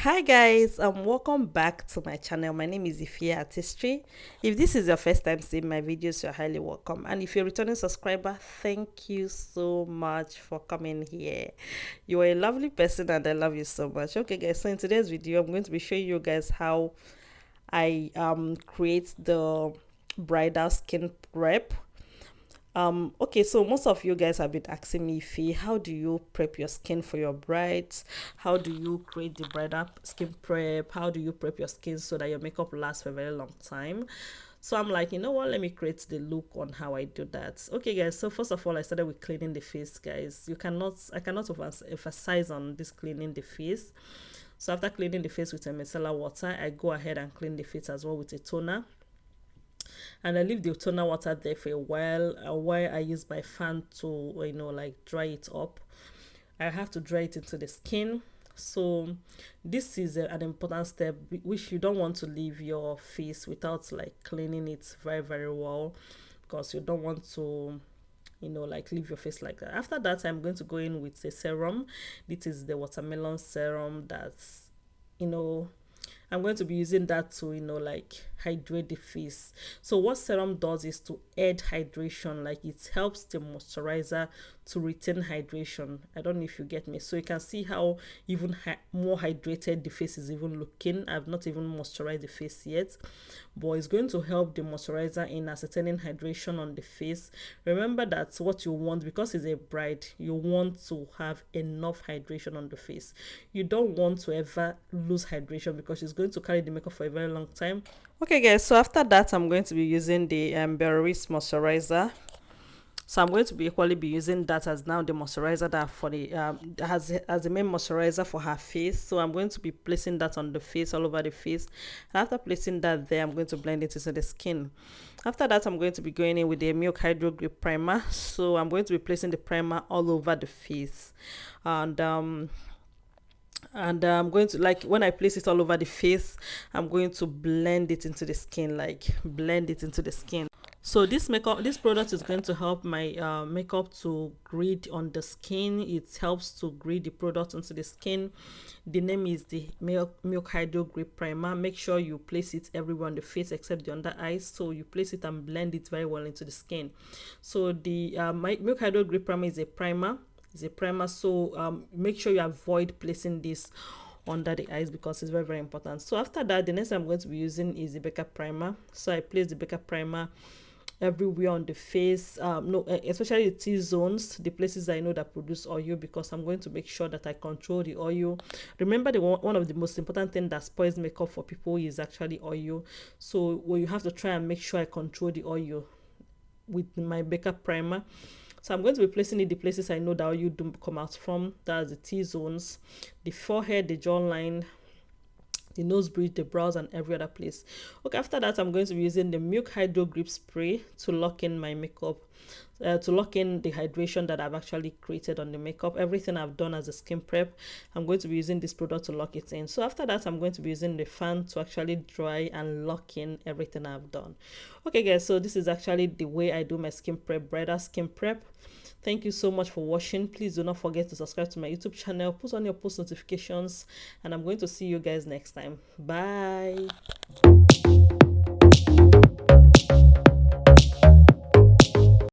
Hi guys, welcome back to my channel. My name is Ifia Artistry. If this is your first time seeing my videos, you're highly welcome, and if you're a returning subscriber, thank you so much for coming here. You are a lovely person and I love you so much. Okay guys, so in today's video I'm going to be showing you guys how I create the bridal skin prep. Okay, so most of you guys have been asking me, Fee, how do you prep your skin for your brides? How do you create the bridal skin prep? How do you prep your skin so that your makeup lasts for a very long time? So I'm like, you know what, let me create the look on how I do that. Okay guys, so first of all, I started with cleaning the face, guys. I cannot emphasize on this cleaning the face. So after cleaning the face with a micellar water, I go ahead and clean the face as well with a toner, and I leave the toner water there for a while I use my fan to like dry it up. I have to dry it into the skin. So this is an important step which you don't want to leave your face without like cleaning it very well, because you don't want to like leave your face like that. After that, I'm going to go in with a serum. This is the watermelon serum. That's I'm going to be using that to like hydrate the face. So what serum does is to add hydration, like it helps the moisturizer to retain hydration. I don't know if you get me. So you can see how even more hydrated the face is even looking. I've not even moisturized the face yet, but it's going to help the moisturizer in ascertaining hydration on the face. Remember that's what you want, because it's a bride, you want to have enough hydration on the face. You don't want to ever lose hydration, because it's going to carry the makeup for a very long time. Okay guys, so after that I'm going to be using the Embroylisse moisturizer. So I'm going to be equally be using that as now the moisturizer that for the has as the main moisturizer for her face. So I'm going to be placing that on the face, all over the face, and after placing that there, I'm going to blend it into the skin. After that, I'm going to be going in with the Milk Hydro Grip Primer. So I'm going to be placing the primer all over the face, and I'm going to, like, when I place it all over the face, I'm going to blend it into the skin, like blend it into the skin. So this product is going to help my makeup to grade on the skin. It helps to grade the product onto the skin. The name is the Milk Hydro Grip Primer. Make sure you place it everywhere on the face except the under eyes. So you place it and blend it very well into the skin. So the my Milk Hydro Grip Primer is a primer. So make sure you avoid placing this under the eyes, because it's very important. So after that, the next I'm going to be using is the Becca primer. So I place the Becca primer everywhere on the face, especially the T-zones, the places I know that produce oil, because I'm going to make sure that I control the oil. Remember, one of the most important thing that spoils makeup for people is actually oil. So you have to try and make sure I control the oil with my Becca primer. So I'm going to be placing it the places I know that oil do come out from. That's the T-zones, the forehead, the jawline, the nose bridge, the brows, and every other place. Okay, after that, I'm going to be using the Milk Hydro Grip Spray to lock in my makeup, to lock in the hydration that I've actually created on the makeup. Everything I've done as a skin prep, I'm going to be using this product to lock it in. So after that, I'm going to be using the fan to actually dry and lock in everything I've done. Okay guys, so this is actually the way I do my skin prep, bridal skin prep. Thank you so much for watching. Please do not forget to subscribe to my YouTube channel, put on your post notifications, and I'm going to see you guys next time. Bye.